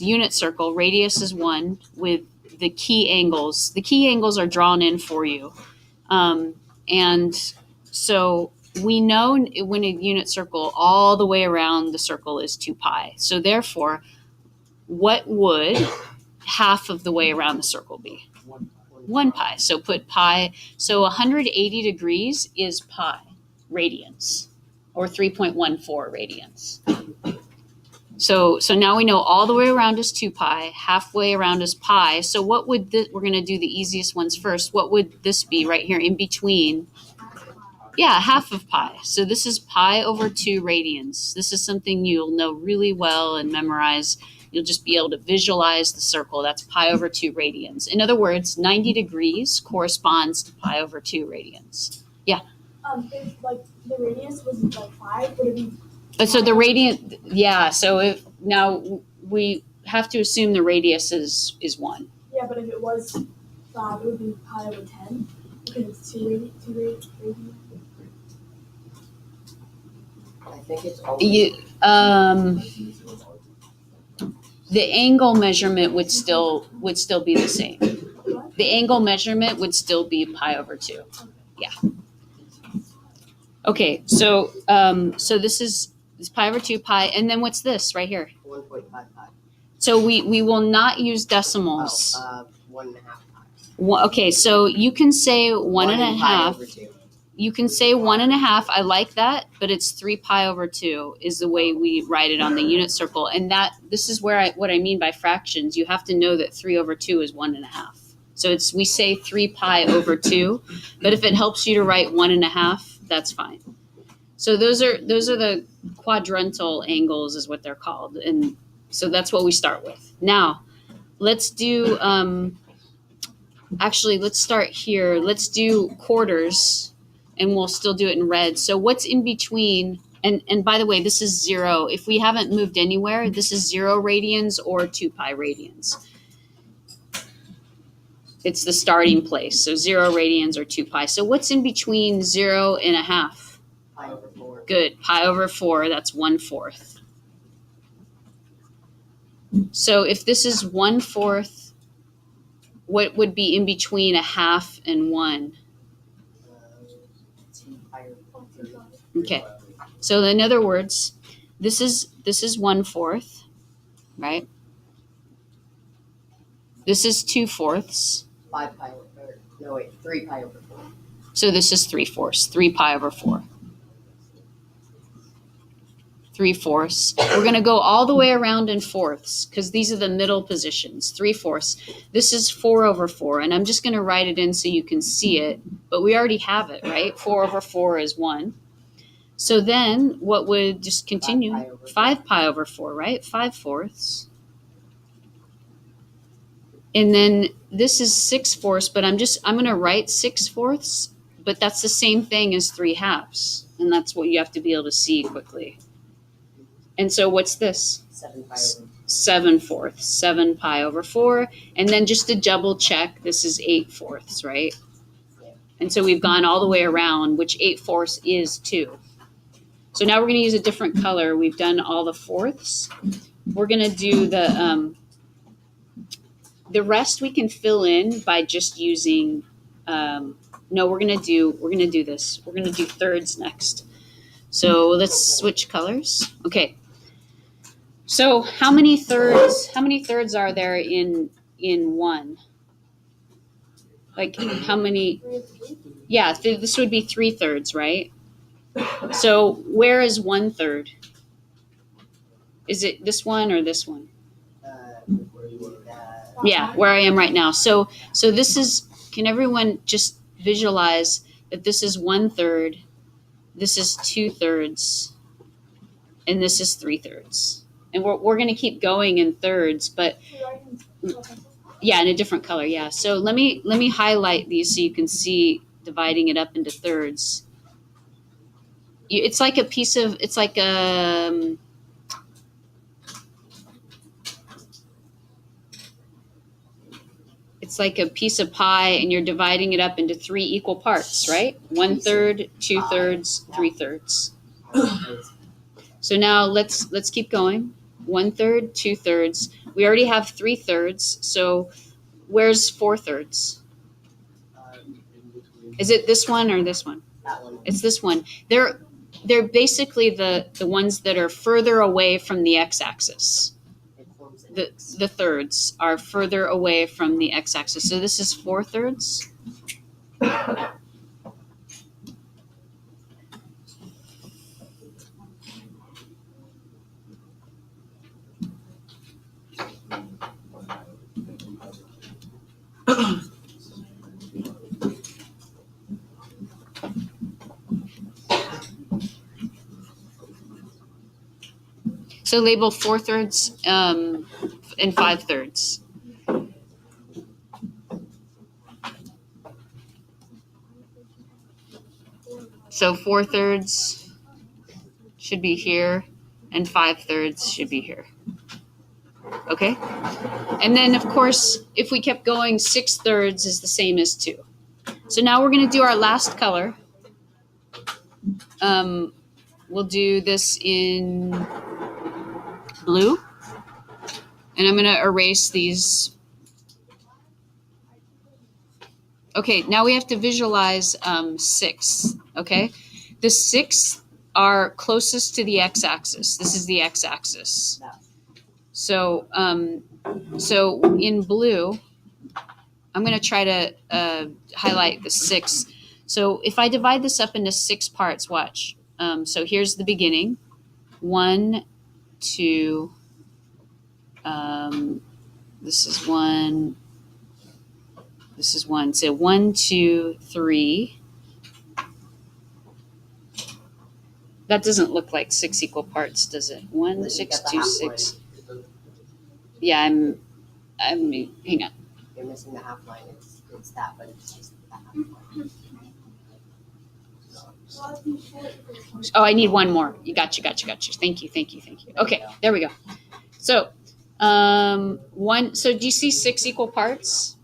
this unit circle. Radius is 1 with the key angles. The key angles are drawn in for you. And so we know when a unit circle all the way around the circle is 2 pi. So therefore, what would half of the way around the circle be? 1 pi. So put pi. So 180 degrees is pi radians, or 3.14 radians. So now we know all the way around is 2 pi, halfway around is pi. So what would this, we're going to do the easiest ones first. What would this be right here in between? Yeah, half of pi. So this is pi over 2 radians. This is something you'll know really well and memorize. You'll just be able to visualize the circle. That's pi over 2 radians. In other words, 90 degrees corresponds to pi over 2 radians. Yeah? If like the radius was like 5, would it be? So the radian, yeah. So if now we have to assume the radius is 1. Yeah, but if it was 5, it would be pi over 10 because it's 2 radians. I think it's always the angle measurement would still be the same. The angle measurement would still be pi over 2. Yeah. Okay, so this is pi over 2 pi, and then what's this right here? 1.55. So we will not use decimals. 1.5 pi. Okay, so you can say 1.5. You can say 1.5. I like that, but it's 3 pi over 2 is the way we write it on the unit circle, and this is where what I mean by fractions. You have to know that 3 over 2 is 1.5. So we say 3 pi over 2, but if it helps you to write 1.5, that's fine. So those are the quadrantal angles is what they're called, and so that's what we start with. Now, let's do. Actually, let's start here. Let's do quarters, and we'll still do it in red. So what's in between? And by the way, this is 0. If we haven't moved anywhere, this is 0 radians or 2 pi radians. It's the starting place. So 0 radians or 2 pi. So what's in between 0 and a half? Pi over 4. Good. Pi over 4, that's 1/4. So if this is 1/4, what would be in between a half and 1? 2 pi over 3. Okay. So in other words, this is 1/4, right? This is 2/4. 5 pi over, no wait, 3 pi over 4. So this is 3/4, 3 pi over 4. 3/4. We're going to go all the way around in fourths because these are the middle positions. 3/4. This is 4 over 4, and I'm just going to write it in so you can see it, but we already have it, right? 4 over 4 is 1. So then what would just continue? 5 pi over 4, right? 5/4. And then this is 6/4, but I'm going to write 6/4, but that's the same thing as 3/2. And that's what you have to be able to see quickly. And so what's this? 7 pi over 7/4, 7 pi over 4. And then just to double check, this is 8/4, right? Yeah. And so we've gone all the way around, which 8/4 is 2. So now we're going to use a different color. We've done all the fourths. We're going to do the rest we can fill in by just using, no, we're going to do this. We're going to do thirds next. So let's switch colors. Okay. So how many thirds are there in 1? Like how many? Yeah, this would be 3/3, right? So where is 1/3? Is it this one or this one? Yeah, where I am right now. So this is, can everyone just visualize that this is 1/3, this is 2/3, and this is 3/3. And we're going to keep going in thirds, but yeah, in a different color. Yeah. So let me highlight these so you can see dividing it up into thirds. It's like a piece of, it's like a, it's like a piece of pie, and you're dividing it up into 3 equal parts, right? 1/3, 2/3, 3/3. So now let's keep going. 1/3, 2/3. We already have 3/3. So where's 4/3? Is it this one or this one? That one. It's this one. They're basically the ones that are further away from the x-axis. It forms an The X. the thirds are further away from the x-axis. So this is 4/3. So label 4/3 and 5/3. So 4/3 should be here and 5/3 should be here. Okay? And then of course, if we kept going, 6/3 is the same as 2. So now we're going to do our last color. We'll do this in blue. And I'm going to erase these. Okay, now we have to visualize 6, okay? The 6 are closest to the x-axis. This is the x-axis. So, so in blue, I'm going to try to highlight the 6. So if I divide this up into 6 parts, watch. So here's the beginning. 1, 2, this is 1. This is 1. So 1, 2, 3. That doesn't look like 6 equal parts, does it? 1, 6, 2, 6. Yeah, I'm. Hang on. You're missing the half line. It's that, but it's just the half line. Oh, I need one more. You gotcha. Thank you. Okay, there we go. So, 1. So do you see 6 equal parts?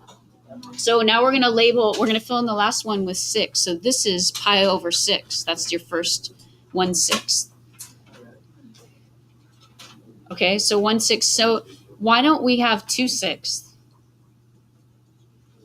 So now we're going to fill in the last one with 6. So this is pi over 6. That's your first 1/6. Okay, so 1/6. So why don't we have 2/6?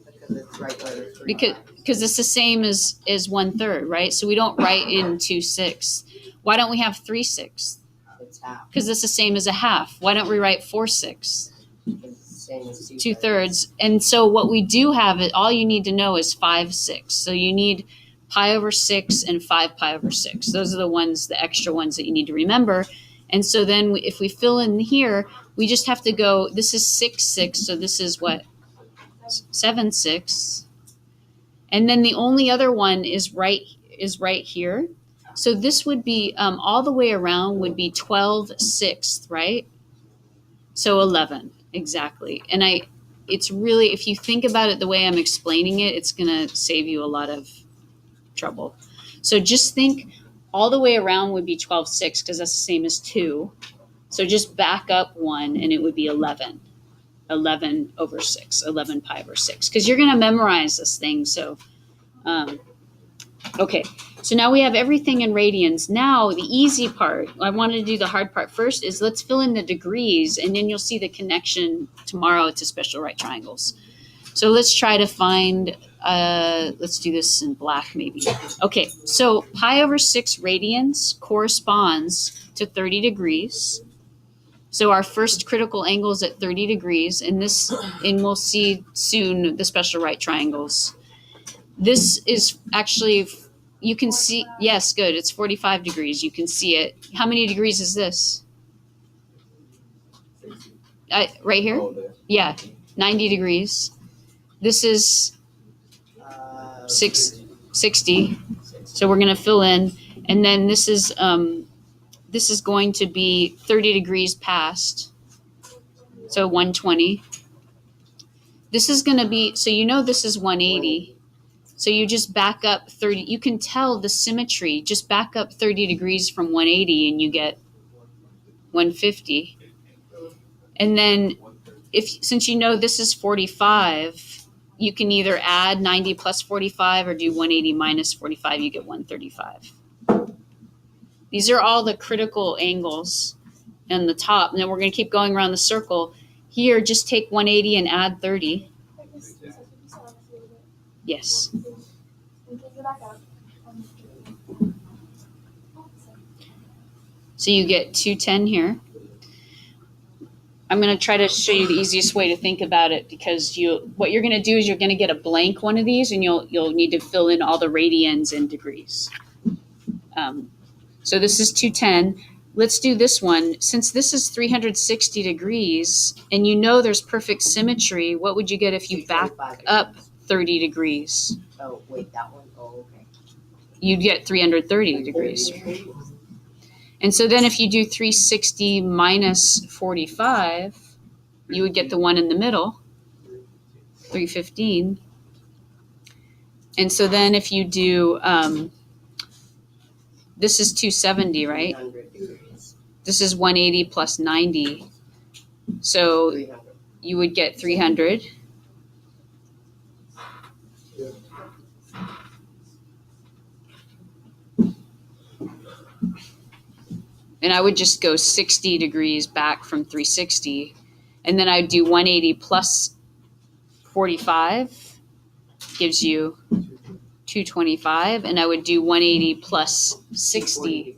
Because it's right where the 3 Because it's the same as 1/3, right? So we don't write in 2/6. Why don't we have 3/6? It's half. Because it's the same as a half. Why don't we write 4/6? It's the same as 2/3. And so what we do have, all you need to know is 5/6. So you need pi over 6 and 5 pi over 6. Those are the extra ones that you need to remember. And so then if we fill in here, we just have to go, this is 6/6. So this is what? 7/6. And then the only other one is right here. So this would be, all the way around would be 12/6, right? So 11, exactly. And it's really, if you think about it the way I'm explaining it, it's going to save you a lot of trouble. So just think all the way around would be 12/6 because that's the same as 2. So just back up 1 and it would be 11. 11 over 6, 11 pi over 6. Because you're going to memorize this thing. So, okay. So now we have everything in radians. Now the easy part, I wanted to do the hard part first, is let's fill in the degrees. And then you'll see the connection tomorrow to special right triangles. So let's try to find, let's do this in black maybe. Okay, so pi over 6 radians corresponds to 30 degrees. So our first critical angle is at 30 degrees, and we'll see soon the special right triangles. This is actually, you can see, yes, good, it's 45 degrees, you can see it. How many degrees is this? Right here? Yeah, 90 degrees. This is 60. So we're going to fill in, and then this is going to be 30 degrees past, so 120. This is going to be, so you know this is 180. So you just back up 30. You can tell the symmetry. Just back up 30 degrees from 180 and you get 150. And then since you know this is 45, you can either add 90 plus 45 or do 180 minus 45. You get 135. These are all the critical angles. in the top, and then we're going to keep going around the circle. Here, just take 180 and add 30. Yes. So you get 210 here. I'm going to try to show you the easiest way to think about it, because what you're going to do is you're going to get a blank one of these, and you'll need to fill in all the radians and degrees. So this is 210. Let's do this one. Since this is 360 degrees, and you know there's perfect symmetry, what would you get if you back up 30 degrees? Oh, wait, that one? Oh, okay. You'd get 330 degrees. And so then if you do 360 minus 45, you would get the one in the middle, 315. And so then if you do, this is 270, right? 300 degrees. This is 180 plus 90. So 300. you would get 300. And I would just go 60 degrees back from 360. And then I'd do 180 plus 45 gives you 225. And I would do 180 plus 60,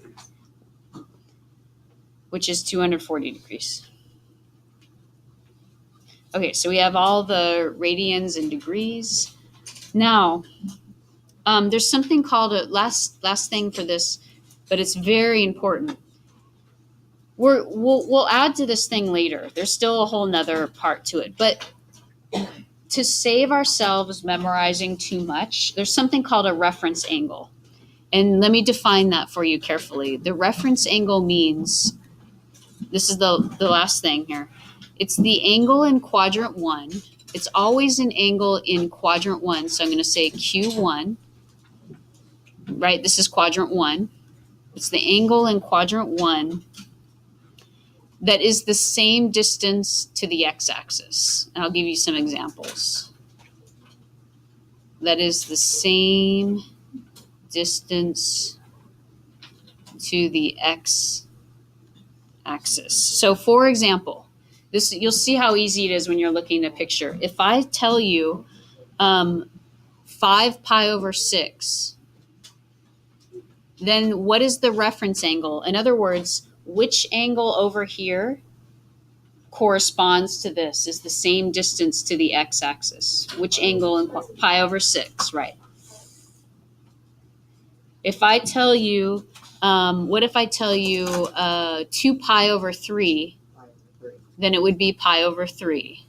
which is 240 degrees. Okay, so we have all the radians and degrees. Now, there's something called a last thing for this, but it's very important. We'll add to this thing later. There's still a whole nother part to it. But to save ourselves memorizing too much, there's something called a reference angle. And let me define that for you carefully. The reference angle means, this is the last thing here. It's the angle in quadrant one. It's always an angle in quadrant one. So I'm going to say Q1, right? This is quadrant one. It's the angle in quadrant one that is the same distance to the x-axis. And I'll give you some examples. That is the same distance to the x-axis. So for example, this, you'll see how easy it is when you're looking at a picture. If I tell you 5 pi over 6, then what is the reference angle? In other words, which angle over here corresponds to this, is the same distance to the x-axis? Which angle in pi over 6, right? If I tell you, what if I tell you 2 pi over 3, then it would be pi over 3,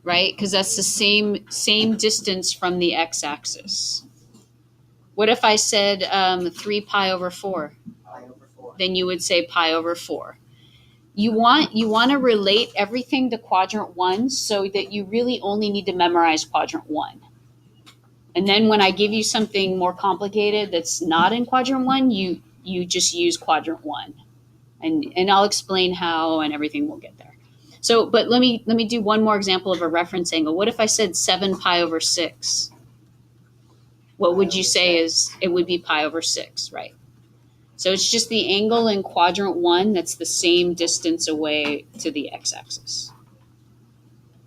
right? Because that's the same distance from the x-axis. What if I said 3 pi over 4? Then you would say pi over 4. You want to relate everything to quadrant one so that you really only need to memorize quadrant one. And then when I give you something more complicated that's not in quadrant one, you just use quadrant one. And I'll explain how and everything, we'll get there. So, but let me do one more example of a reference angle. What if I said 7 pi over 6? What would you say is, it would be pi over 6, right? So it's just the angle in quadrant one that's the same distance away to the x-axis.